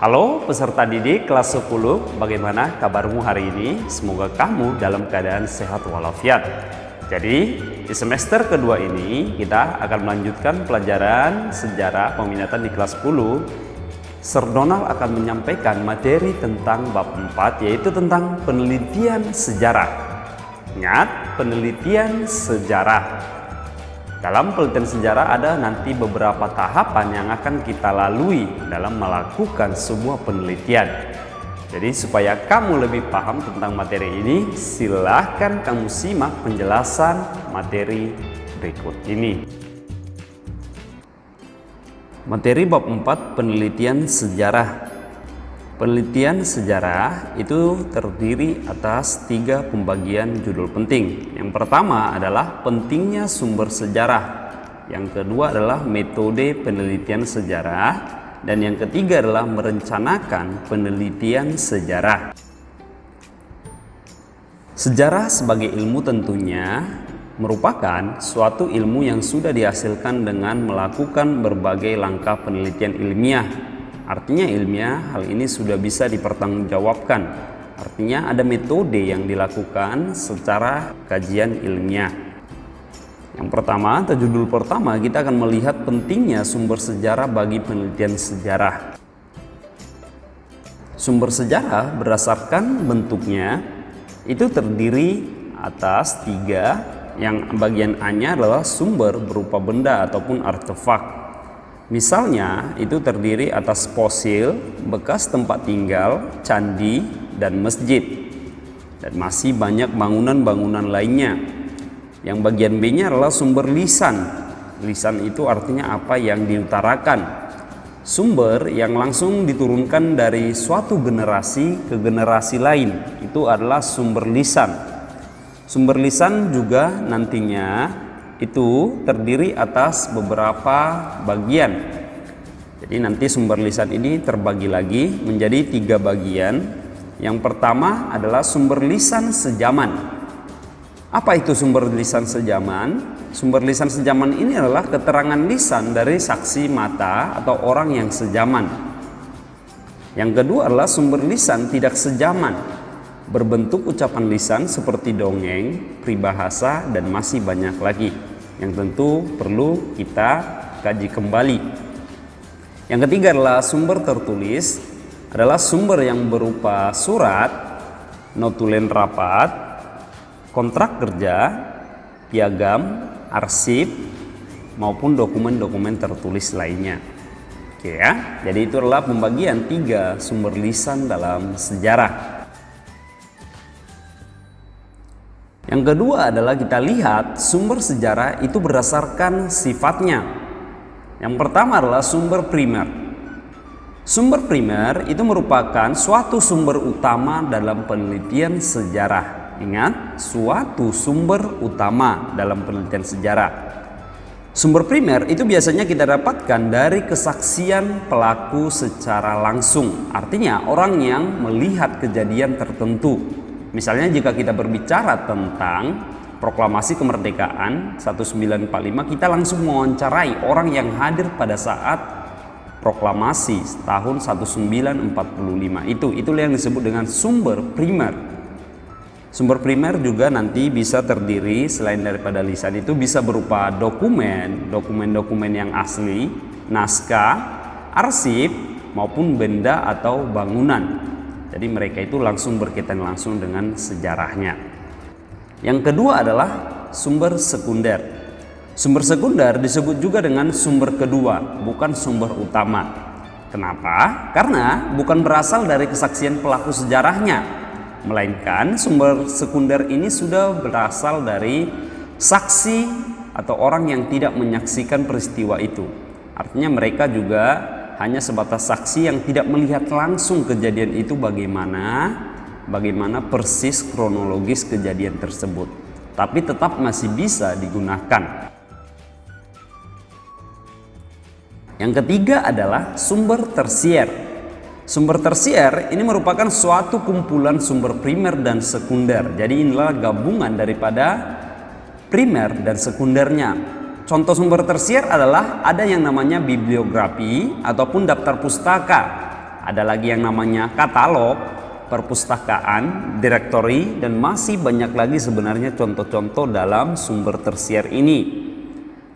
Halo peserta didik kelas 10, bagaimana kabarmu hari ini? Semoga kamu dalam keadaan sehat walafiat. Jadi di semester kedua ini kita akan melanjutkan pelajaran sejarah peminatan di kelas 10. Sir Donald akan menyampaikan materi tentang bab 4, yaitu tentang penelitian sejarah. Ingat, penelitian sejarah. Dalam penelitian sejarah ada nanti beberapa tahapan yang akan kita lalui dalam melakukan sebuah penelitian. Jadi supaya kamu lebih paham tentang materi ini, silahkan kamu simak penjelasan materi berikut ini. Materi bab 4, penelitian sejarah. Penelitian sejarah itu terdiri atas 3 pembagian judul penting. Yang pertama adalah pentingnya sumber sejarah. Yang kedua adalah metode penelitian sejarah. Dan yang ketiga adalah merencanakan penelitian sejarah. Sejarah sebagai ilmu tentunya merupakan suatu ilmu yang sudah dihasilkan dengan melakukan berbagai langkah penelitian ilmiah. Artinya ilmiah, hal ini sudah bisa dipertanggungjawabkan. Artinya ada metode yang dilakukan secara kajian ilmiah. Yang pertama, atau judul pertama, kita akan melihat pentingnya sumber sejarah bagi penelitian sejarah. Sumber sejarah berdasarkan bentuknya itu terdiri atas 3, yang bagian A-nya adalah sumber berupa benda ataupun artefak. Misalnya itu terdiri atas fosil, bekas tempat tinggal, candi, dan masjid. Dan masih banyak bangunan-bangunan lainnya. Yang bagian B-nya adalah sumber lisan. Lisan itu artinya apa yang diutarakan. Sumber yang langsung diturunkan dari suatu generasi ke generasi lain. Itu adalah sumber lisan. Sumber lisan juga nantinya itu terdiri atas beberapa bagian. Jadi nanti sumber lisan ini terbagi lagi menjadi 3 bagian. Yang pertama adalah sumber lisan sejaman. Apa itu sumber lisan sejaman? Sumber lisan sejaman ini adalah keterangan lisan dari saksi mata atau orang yang sejaman. Yang kedua adalah sumber lisan tidak sejaman, berbentuk ucapan lisan seperti dongeng, peribahasa, dan masih banyak lagi yang tentu perlu kita kaji kembali. Yang ketiga adalah sumber tertulis, adalah sumber yang berupa surat, notulen rapat, kontrak kerja, piagam, arsip, maupun dokumen-dokumen tertulis lainnya. Oke ya, jadi itu adalah pembagian 3 sumber lisan dalam sejarah. Yang kedua adalah kita lihat sumber sejarah itu berdasarkan sifatnya. Yang pertama adalah sumber primer. Sumber primer itu merupakan suatu sumber utama dalam penelitian sejarah. Ingat, suatu sumber utama dalam penelitian sejarah. Sumber primer itu biasanya kita dapatkan dari kesaksian pelaku secara langsung. Artinya orang yang melihat kejadian tertentu. Misalnya jika kita berbicara tentang proklamasi kemerdekaan 1945, kita langsung mewawancarai orang yang hadir pada saat proklamasi tahun 1945. Itulah yang disebut dengan sumber primer. Sumber primer juga nanti bisa terdiri selain daripada lisan itu bisa berupa dokumen yang asli, naskah, arsip, maupun benda atau bangunan. Jadi mereka itu langsung berkaitan langsung dengan sejarahnya. Yang kedua adalah sumber sekunder. Sumber sekunder disebut juga dengan sumber kedua, bukan sumber utama. Kenapa? Karena bukan berasal dari kesaksian pelaku sejarahnya, melainkan sumber sekunder ini sudah berasal dari saksi atau orang yang tidak menyaksikan peristiwa itu. Artinya mereka juga hanya sebatas saksi yang tidak melihat langsung kejadian itu bagaimana persis kronologis kejadian tersebut, tapi tetap masih bisa digunakan. Yang ketiga adalah sumber tersier. Sumber tersier ini merupakan suatu kumpulan sumber primer dan sekunder. Jadi inilah gabungan daripada primer dan sekundernya. Contoh sumber tersier adalah ada yang namanya bibliografi ataupun daftar pustaka. ada lagi yang namanya katalog, perpustakaan, direktori, dan masih banyak lagi sebenarnya contoh-contoh dalam sumber tersier ini.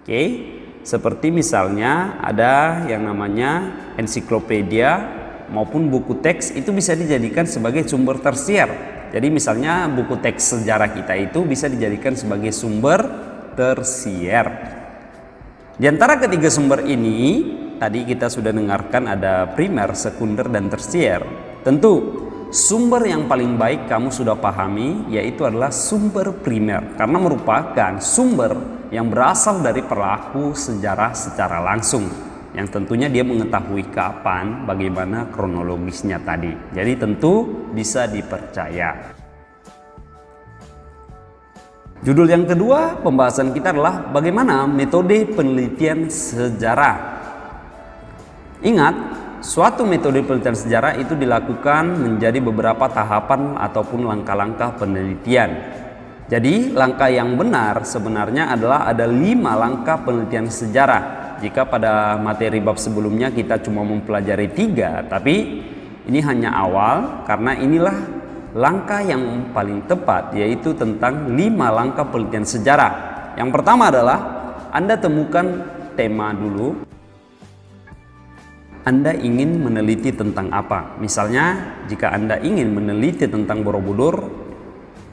Oke, seperti misalnya ada yang namanya ensiklopedia maupun buku teks, itu bisa dijadikan sebagai sumber tersier. Jadi misalnya buku teks sejarah kita itu bisa dijadikan sebagai sumber tersier. Di antara ketiga sumber ini, tadi kita sudah dengarkan ada primer, sekunder, dan tersier. Tentu sumber yang paling baik kamu sudah pahami, yaitu adalah sumber primer, karena merupakan sumber yang berasal dari pelaku sejarah secara langsung, yang tentunya dia mengetahui kapan, bagaimana kronologisnya tadi. Jadi tentu bisa dipercaya. Judul yang kedua pembahasan kita adalah bagaimana metode penelitian sejarah. Ingat, suatu metode penelitian sejarah itu dilakukan menjadi beberapa tahapan ataupun langkah-langkah penelitian. Jadi langkah yang benar sebenarnya adalah ada 5 langkah penelitian sejarah. Jika pada materi bab sebelumnya kita cuma mempelajari 3, tapi ini hanya awal, karena inilah langkah yang paling tepat, yaitu tentang 5 langkah penelitian sejarah. Yang pertama adalah Anda temukan tema dulu. Anda ingin meneliti tentang apa? Misalnya jika Anda ingin meneliti tentang Borobudur,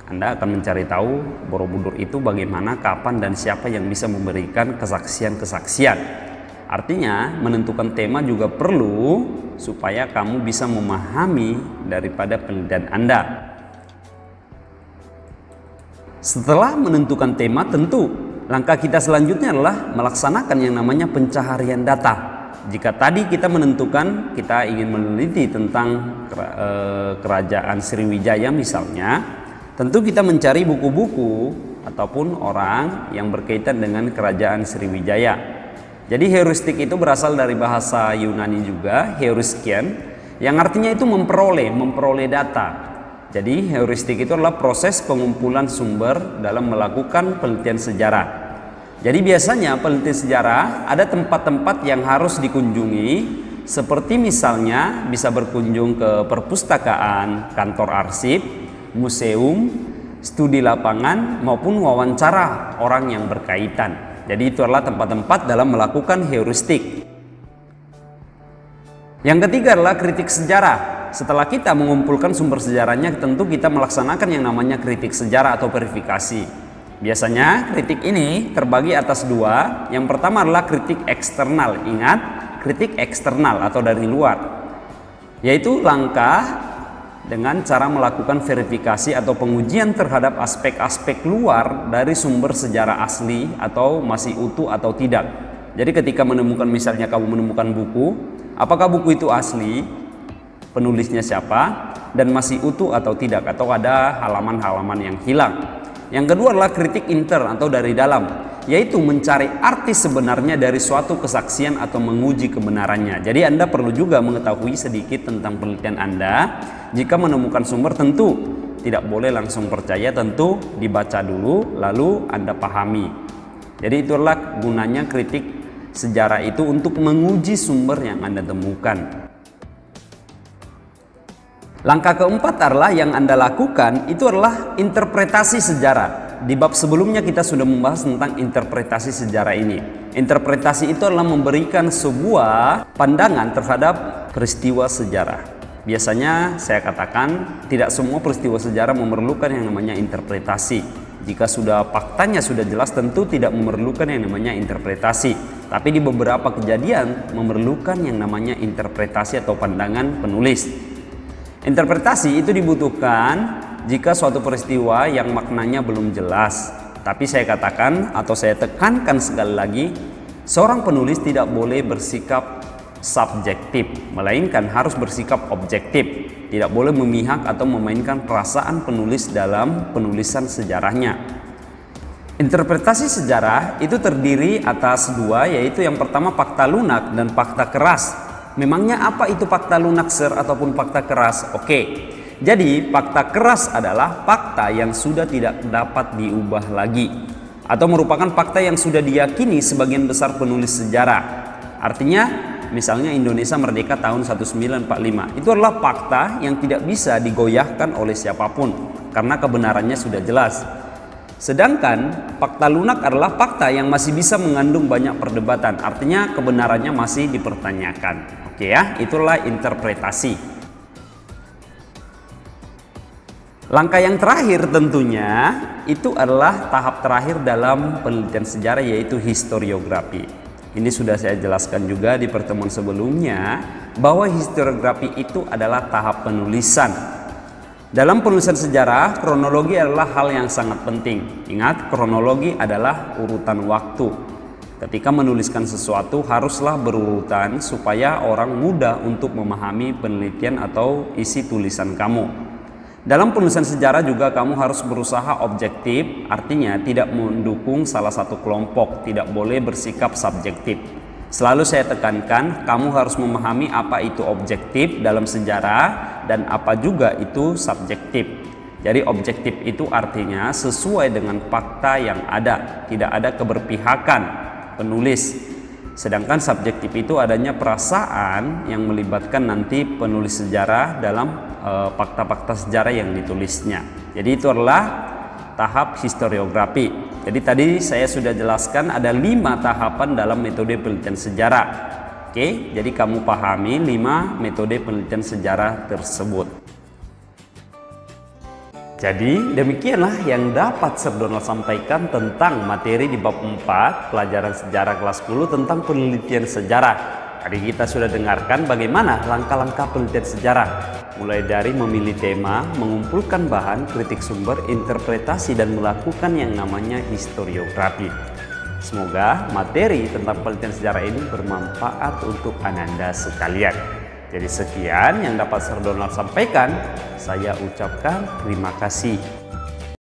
Anda akan mencari tahu Borobudur itu bagaimana, kapan, dan siapa yang bisa memberikan kesaksian-kesaksian. Artinya menentukan tema juga perlu supaya kamu bisa memahami daripada penelitian Anda. Setelah menentukan tema, tentu langkah kita selanjutnya adalah melaksanakan yang namanya pencaharian data. Jika tadi kita menentukan kita ingin meneliti tentang kerajaan Sriwijaya misalnya, tentu kita mencari buku-buku ataupun orang yang berkaitan dengan kerajaan Sriwijaya. Jadi heuristik itu berasal dari bahasa Yunani juga, heuriskian, yang artinya itu memperoleh data. Jadi heuristik itu adalah proses pengumpulan sumber dalam melakukan penelitian sejarah. Jadi biasanya penelitian sejarah ada tempat-tempat yang harus dikunjungi, seperti misalnya bisa berkunjung ke perpustakaan, kantor arsip, museum, studi lapangan, maupun wawancara orang yang berkaitan. Jadi itu adalah tempat-tempat dalam melakukan heuristik. Yang ketiga adalah kritik sejarah. Setelah kita mengumpulkan sumber sejarahnya, tentu kita melaksanakan yang namanya kritik sejarah atau verifikasi. Biasanya kritik ini terbagi atas 2. Yang pertama adalah kritik eksternal. Ingat, kritik eksternal atau dari luar, yaitu langkah dengan cara melakukan verifikasi atau pengujian terhadap aspek-aspek luar dari sumber sejarah asli atau masih utuh atau tidak. Jadi ketika menemukan, misalnya kamu menemukan buku, apakah buku itu asli, penulisnya siapa, dan masih utuh atau tidak, atau ada halaman-halaman yang hilang. Yang kedua adalah kritik intern atau dari dalam, yaitu mencari arti sebenarnya dari suatu kesaksian atau menguji kebenarannya. Jadi Anda perlu juga mengetahui sedikit tentang penelitian Anda. Jika menemukan sumber, tentu tidak boleh langsung percaya, tentu dibaca dulu lalu Anda pahami. Jadi itulah gunanya kritik sejarah itu, untuk menguji sumber yang Anda temukan. Langkah keempat adalah yang Anda lakukan itu adalah interpretasi sejarah. Di bab sebelumnya kita sudah membahas tentang interpretasi sejarah ini. Interpretasi itu adalah memberikan sebuah pandangan terhadap peristiwa sejarah. Biasanya saya katakan tidak semua peristiwa sejarah memerlukan yang namanya interpretasi. Jika sudah faktanya sudah jelas, tentu tidak memerlukan yang namanya interpretasi. Tapi di beberapa kejadian memerlukan yang namanya interpretasi atau pandangan penulis. Interpretasi itu dibutuhkan jika suatu peristiwa yang maknanya belum jelas. Tapi saya katakan atau saya tekankan sekali lagi, seorang penulis tidak boleh bersikap subjektif, melainkan harus bersikap objektif. Tidak boleh memihak atau memainkan perasaan penulis dalam penulisan sejarahnya. Interpretasi sejarah itu terdiri atas 2, yaitu yang pertama fakta lunak dan fakta keras. Memangnya apa itu fakta lunak, sir, ataupun fakta keras? Oke, jadi fakta keras adalah fakta yang sudah tidak dapat diubah lagi, atau merupakan fakta yang sudah diyakini sebagian besar penulis sejarah. Artinya misalnya Indonesia merdeka tahun 1945. Itu adalah fakta yang tidak bisa digoyahkan oleh siapapun karena kebenarannya sudah jelas. Sedangkan fakta lunak adalah fakta yang masih bisa mengandung banyak perdebatan, artinya kebenarannya masih dipertanyakan. Oke ya, itulah interpretasi. Langkah yang terakhir tentunya itu adalah tahap terakhir dalam penelitian sejarah, yaitu historiografi. Ini sudah saya jelaskan juga di pertemuan sebelumnya bahwa historiografi itu adalah tahap penulisan. Dalam penulisan sejarah, kronologi adalah hal yang sangat penting. Ingat, kronologi adalah urutan waktu. Ketika menuliskan sesuatu haruslah berurutan supaya orang mudah untuk memahami penelitian atau isi tulisan kamu. Dalam penulisan sejarah juga kamu harus berusaha objektif, artinya tidak mendukung salah satu kelompok, tidak boleh bersikap subjektif. Selalu saya tekankan, kamu harus memahami apa itu objektif dalam sejarah dan apa juga itu subjektif. Jadi objektif itu artinya sesuai dengan fakta yang ada, tidak ada keberpihakan penulis. Sedangkan subjektif itu adanya perasaan yang melibatkan nanti penulis sejarah dalam fakta-fakta sejarah yang ditulisnya. Jadi itu adalah tahap historiografi. Jadi tadi saya sudah jelaskan ada 5 tahapan dalam metode penelitian sejarah. Oke, jadi kamu pahami 5 metode penelitian sejarah tersebut. Jadi demikianlah yang dapat Sir Donald sampaikan tentang materi di bab 4 pelajaran sejarah kelas 10 tentang penelitian sejarah. Tadi kita sudah dengarkan bagaimana langkah-langkah penelitian sejarah, mulai dari memilih tema, mengumpulkan bahan, kritik sumber, interpretasi, dan melakukan yang namanya historiografi. Semoga materi tentang penelitian sejarah ini bermanfaat untuk Ananda sekalian. Jadi sekian yang dapat Sir Donald sampaikan. Saya ucapkan terima kasih.